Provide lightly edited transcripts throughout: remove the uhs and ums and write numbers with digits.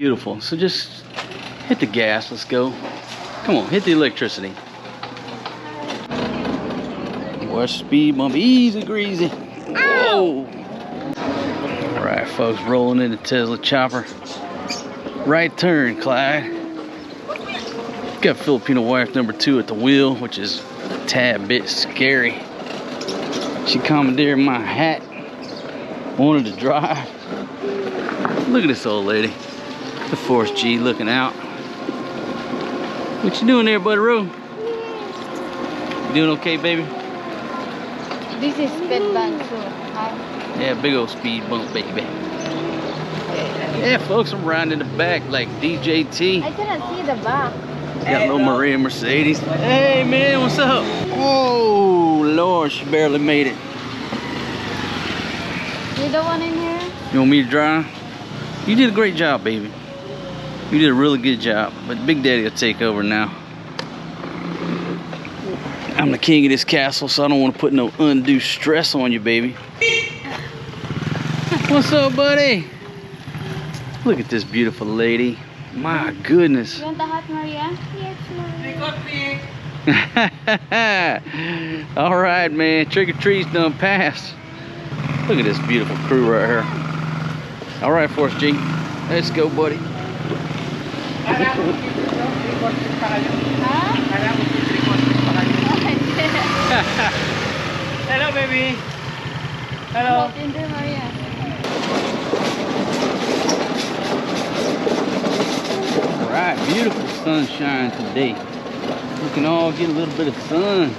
Beautiful. So just hit the gas. Let's go. Come on, hit the electricity. Watch speed bump. Easy greasy. Whoa. All right, folks, rolling in the Tesla chopper. Right turn, Clyde. Got Filipino wife number 2 at the wheel, which is a tad bit scary. She commandeered my hat. Wanted to drive. Look at this old lady. The Force G looking out. What you doing there, Buddy Rowe? You doing okay, baby? This is speed bump, so yeah, big old speed bump, baby. Yeah, folks, I'm riding in the back like DJT. I cannot see the back. Got little Maria Mercedes. Hey, man, what's up? Oh, Lord, she barely made it. You don't want in here? You want me to drive? You did a great job, baby. You did a really good job. But Big Daddy will take over now. I'm the king of this castle, so I don't want to put no undue stress on you, baby. What's up, buddy? Look at this beautiful lady. My goodness. You want the hot, Maria? Yes, Maria. All right, man. Trick or treat's done passed. Look at this beautiful crew right here. All right, Force G. Let's go, buddy. Hello, baby. Hello. Maria. All right, beautiful sunshine today. We can all get a little bit of sun.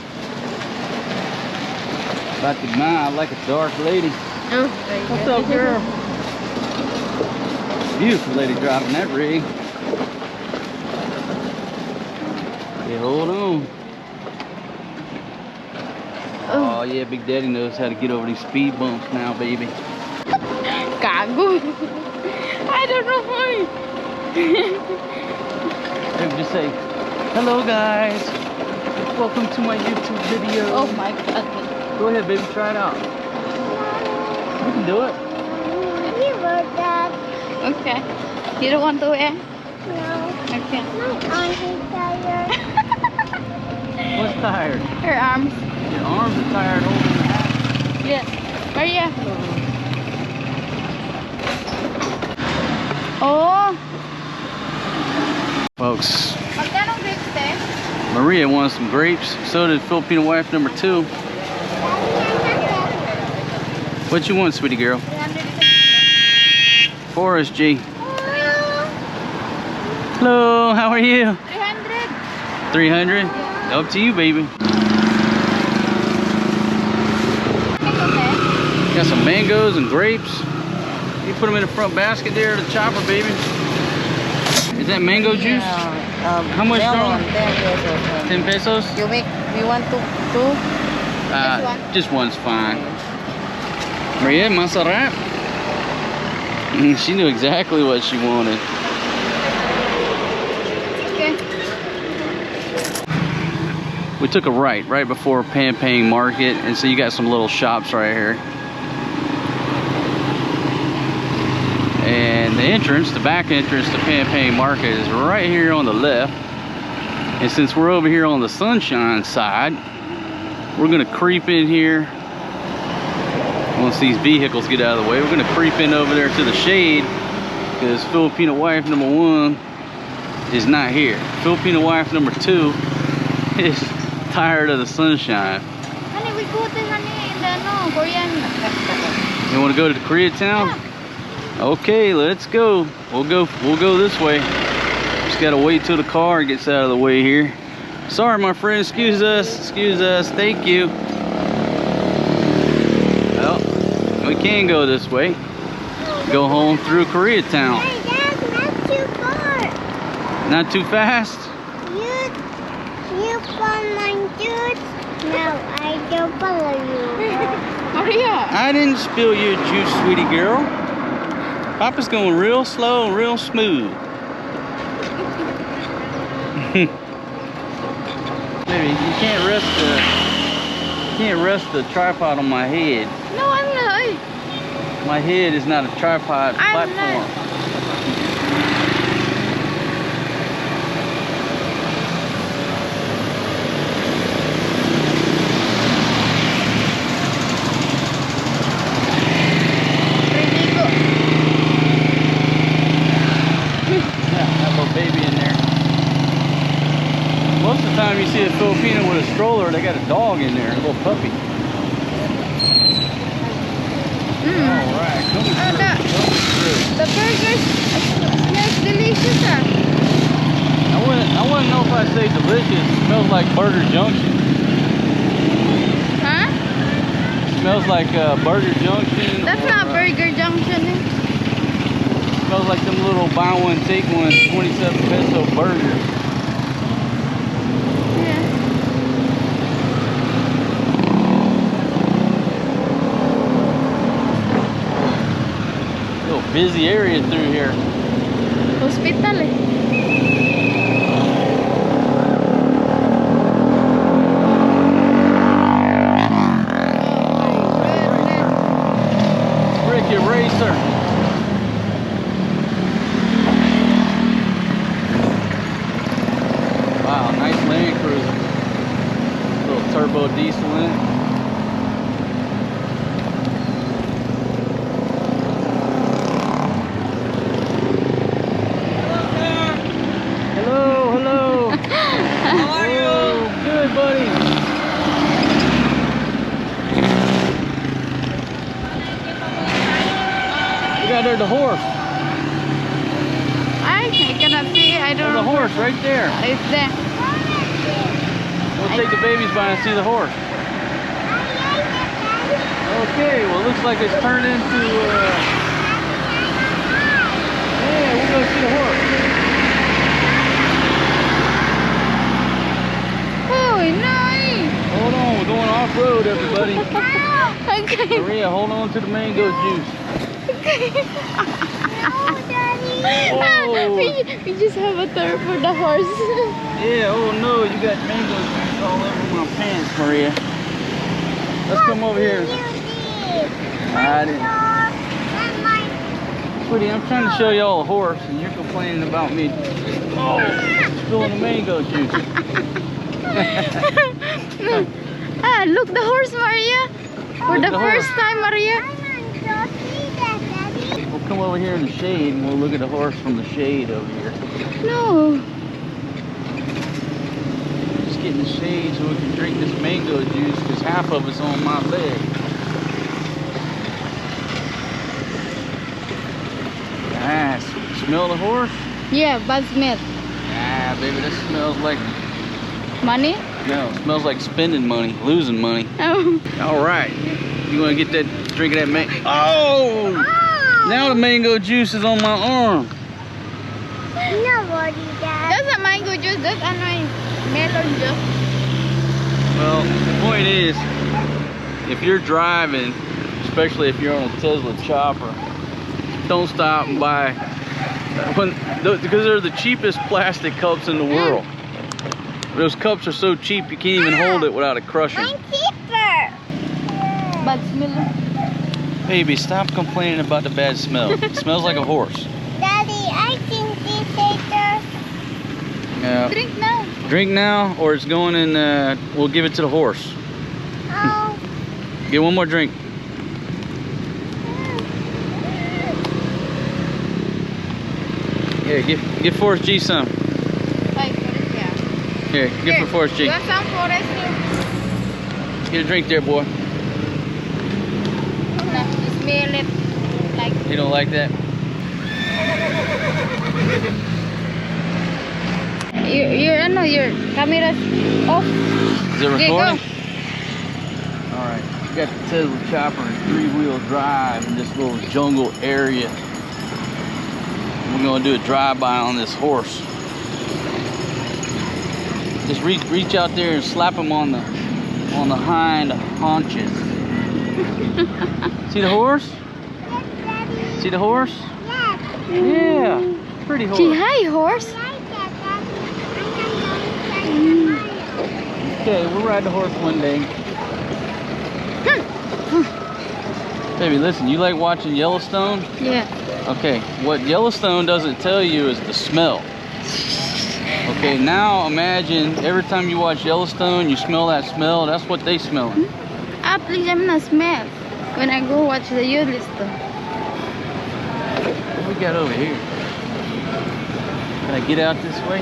Fatima, I like a dark lady. Oh, what's up, girl? Beautiful lady driving that rig. Okay, hold on. Oh yeah, Big Daddy knows how to get over these speed bumps now, baby. Gago. I don't know why. Maybe just say, hello guys. Welcome to my YouTube video. Oh my god. Go ahead, baby, try it out. You can do it. You want that? Okay. You don't want to wear? No. Okay. My arms are tired. What's tired? Her arms. Your arms are tired holding the hat. Yes. Maria. Oh. Folks, Magkano grapes, te? Maria wants some grapes. So did Filipino wife number 2. What you want, sweetie girl? 300. Forrest G. Hello, how are you? 300. 300? Up to you, baby. Got some mangoes and grapes. You put them in the front basket there, the chopper, baby. Is that mango juice? How much, darling? 10 pesos. 10 pesos? You want two? Just one's fine. Maria, masarap. She knew exactly what she wanted. Okay. We took a right before Pampang Market, and so you got some little shops right here. And the entrance, the back entrance to Pampang Market is right here on the left. And since we're over here on the sunshine side, we're gonna creep in here. Once these vehicles get out of the way, we're gonna creep in over there to the shade, because Filipino wife number 1 is not here. Filipino wife number 2 is tired of the sunshine. Honey, we go to honey in the Korean. You wanna go to the Koreatown? Yeah. Okay, let's go. We'll go this way. Just gotta wait till the car gets out of the way here. Sorry, my friend, excuse us, thank you. Well, we can go this way. Go home through Koreatown. Hey, Dad, not too far. Not too fast? You follow my juice. No, I don't follow you. Maria. I didn't spill your juice, sweetie girl. Papa's going real slow and real smooth. Baby, you can't rest the tripod on my head. No, I'm not. My head is not a tripod I'm platform. not. baby in there. Most of the time you see a Filipina with a stroller, they got a dog in there, a little puppy. Alright, coming through. The burgers smells delicious. I wouldn't know if I'd say delicious. It smells like Burger Junction. Huh? It smells like Burger Junction. That's not Burger Junction. It smells like them little buy one, take one, 27 peso burgers. Busy area through here. Hospital. Ricky Racer. Wow, nice Land Cruiser. Little turbo diesel in it. There's the horse. I cannot see. I don't know. The horse right there. It's there. We'll take the babies by and see the horse. Okay, well, it looks like it's turned into. Yeah, we're gonna see the horse. Oh, nice. Hold on, we're going off road, everybody. Okay. Maria, hold on to the mango juice. We just have a turn for the horse. Yeah, oh no, you got mango juice all over my pants, Maria. Let's come over here. I didn't. Sweetie, I'm trying to show y'all a horse and you're complaining about me spilling the mango juice. Look the horse, Maria. For the first time, Maria. We'll come over here in the shade and we'll look at the horse from the shade over here. No. Just get in the shade so we can drink this mango juice because half of it's on my leg. Nice. Smell the horse? Yeah, bad smell. Ah, baby, this smells like... Money? No, it smells like spending money, losing money. Oh. All right. You want to get that, drink of that mango? Oh! Now the mango juice is on my arm. Nobody does. That's not mango juice, that's a nice melon juice. Well, the point is, if you're driving, especially if you're on a Tesla chopper, don't stop and buy, because they're the cheapest plastic cups in the world. Those cups are so cheap you can't even hold it without it crushing. Mine cheaper. Bad smell. Baby, stop complaining about the bad smell. It smells like a horse. Daddy, I think this later. Yeah. Drink now. Drink now, or it's going in. We'll give it to the horse. Oh. Get one more drink. Here, get Forrest G some. Here, get for Forrest G. Got some Forrest G. Get a drink there, boy. No, smell it. Like. You don't like that? Your camera's off. Is it recording? Alright, we got the Tesla chopper in 3-wheel drive in this little jungle area. We're gonna do a drive-by on this horse. Just reach out there and slap him on the hind haunches. See the horse? See the horse? Yes. Yeah, pretty horse. Gee, hi, horse. Okay, we'll ride the horse one day. Baby, listen, you like watching Yellowstone? Yeah. Okay, what Yellowstone doesn't tell you is the smell. Okay, now imagine every time you watch Yellowstone, you smell that smell, that's what they smell. At least I'm not smell when I go watch the Yellowstone. What we got over here? Can I get out this way?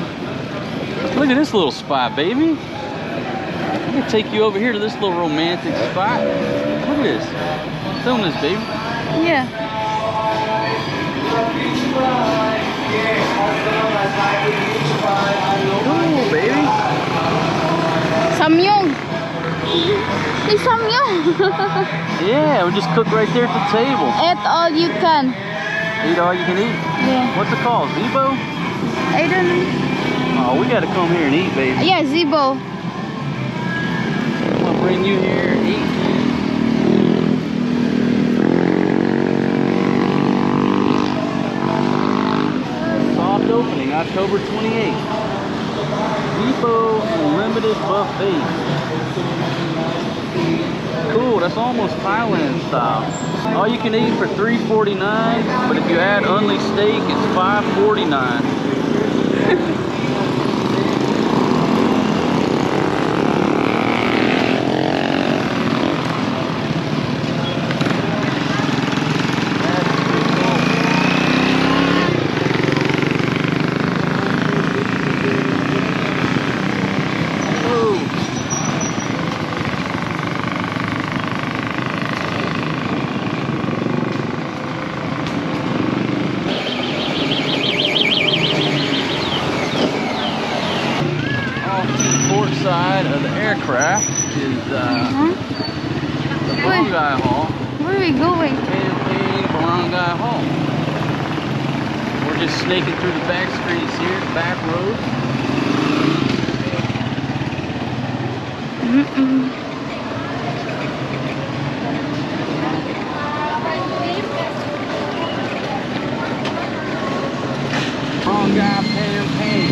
Look at this little spot, baby. I'm gonna take you over here to this little romantic spot. Look at this. Film this, baby. Yeah. Cool, baby. Samyong. It's samyong. Yeah, we just cook right there at the table. Eat all you can. Eat all you can eat. Yeah. What's it called? Zebo? I don't know. Oh, we gotta come here and eat, baby. Yeah, Zibo. I'm gonna bring you here and eat. Soft opening, October 28th. Zebo Unlimited Buffet. Cool, that's almost Thailand style. All you can eat for $3.49, but if you add only steak, it's $5.49. Side of the aircraft is the Barangay Hall. Where are we going? Barangay Hall. We're just snaking through the back streets here, back roads. Barangay Pampang.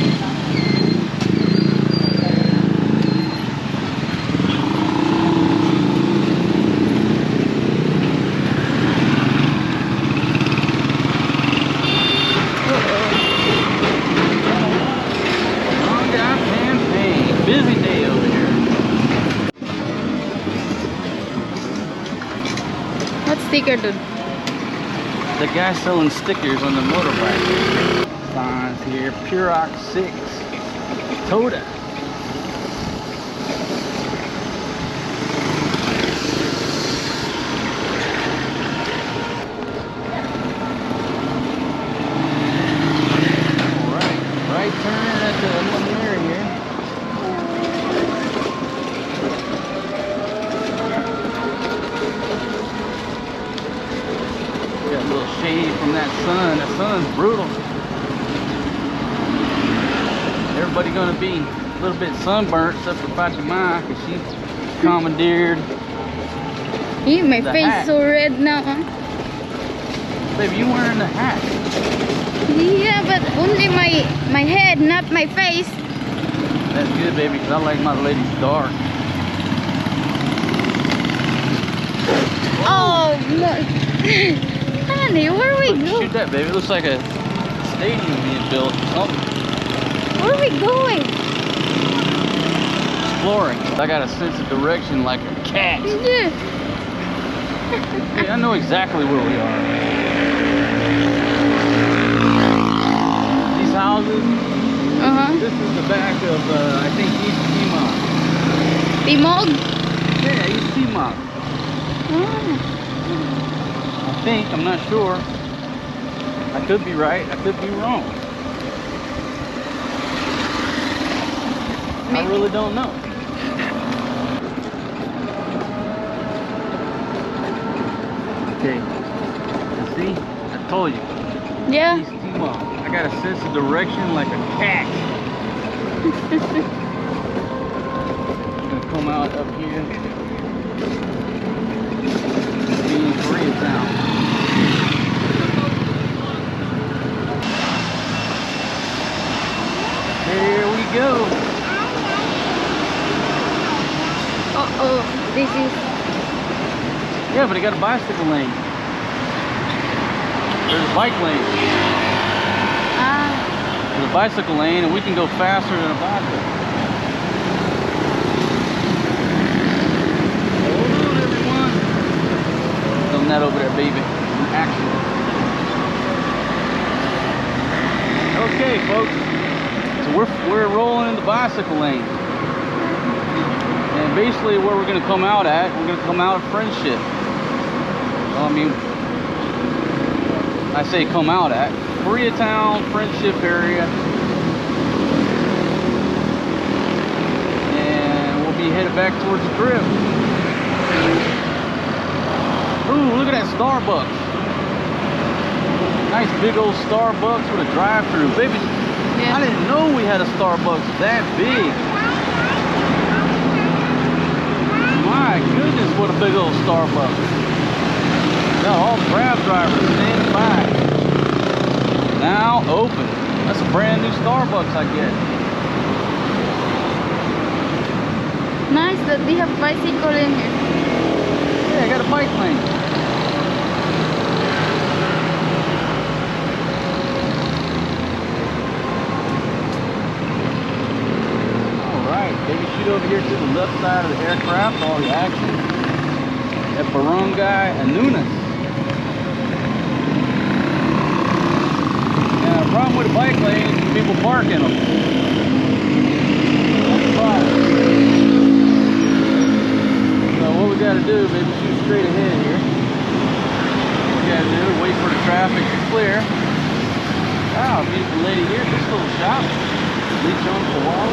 Busy day over here. What sticker, dude? The guy selling stickers on the motorbike. Signs here, Puroc 6, Toda. Alright, right turn at the mirror here. Got a little shade from that sun. That sun's brutal. Everybody gonna be a little bit sunburnt except for Fatima because she commandeered. My The face hat. so red now. Baby, you wearing the hat. Yeah, but only my head, not my face. That's good, baby, because I like my ladies dark. Oh, no. Honey, where are we going? Shoot that, baby. It looks like a stadium being built. Oh, Where are we going? exploring. I got a sense of direction like a cat. Yeah. Yeah, I know exactly where we are. These houses, this is the back of, I think, East Timog. Timog? Yeah, East Timog. I think, I'm not sure. I could be right, I could be wrong. I really don't know. Okay, see, I told you. Yeah. East Timog. I got a sense of direction like a cat. I'm gonna come out up here. Be in Koreatown. Here we go. Uh-oh, this is... Yeah, but it got a bicycle lane. There's a bike lane. There's a bicycle lane, and we can go faster than a bicycle. Hold on, everyone. Film that over there, baby. In action. Okay, folks. So we're rolling in the bicycle lane. And basically where we're gonna come out at, we're gonna come out at Friendship. Well, I mean, I say come out at Koreatown, Friendship area. And we'll be headed back towards the crib. Ooh, look at that Starbucks. Nice big old Starbucks with a drive-through. Baby, yeah. I didn't know we had a Starbucks that big. My goodness, what a big old Starbucks. Got all the Grab drivers standing by. Now open. That's a brand new Starbucks, I guess. Nice that they have bicycle in here. Yeah, I got a bike lane. Baby, shoot over here to the left side of the aircraft, all the action at Barangay and Nunes. Now, the problem with the bike lanes is people park in them. That's the problem. So what we got to do, baby, shoot straight ahead here. What we got to do is wait for the traffic to clear. Wow, beautiful lady here, this little shop. Leech on the wall.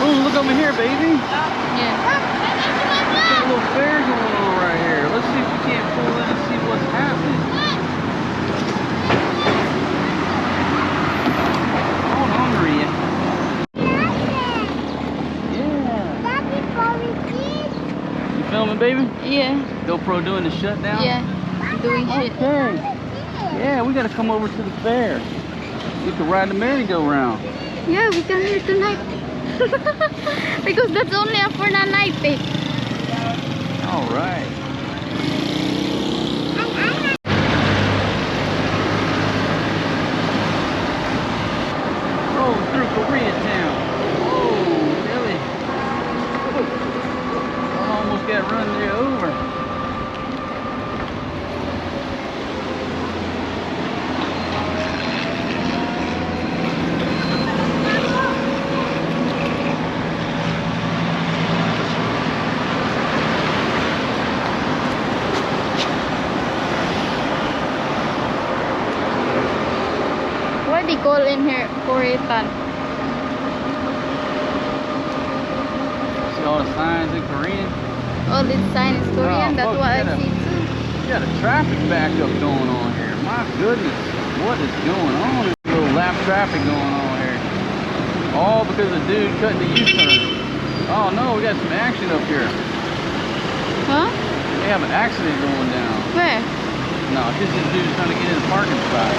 Ooh, look over here, baby. Yeah. Got a little fair going on right here. Let's see if we can't pull in and see what's happening. Hold on, Maria. Yeah. You filming, baby? Yeah. GoPro doing the shutdown? Yeah. Doing shit. Okay. Yeah, we gotta come over to the fair. We can ride the merry-go-round. Yeah, we come here tonight. Because that's only a for the night, eh? All right. Rolling through Koreatown. Oh, really? I almost got run there over. What they call in here Koreatown? See all the signs in Korean? All this sign is Korean, that's folks, what I see too. You got a traffic backup going on here. My goodness, what is going on? There's a little lap traffic going on here. All because of the dude cutting the U-turn. Oh no, we got some action up here. Huh? They have an accident going down. Where? No, it's just this dude's trying to get in the parking spot.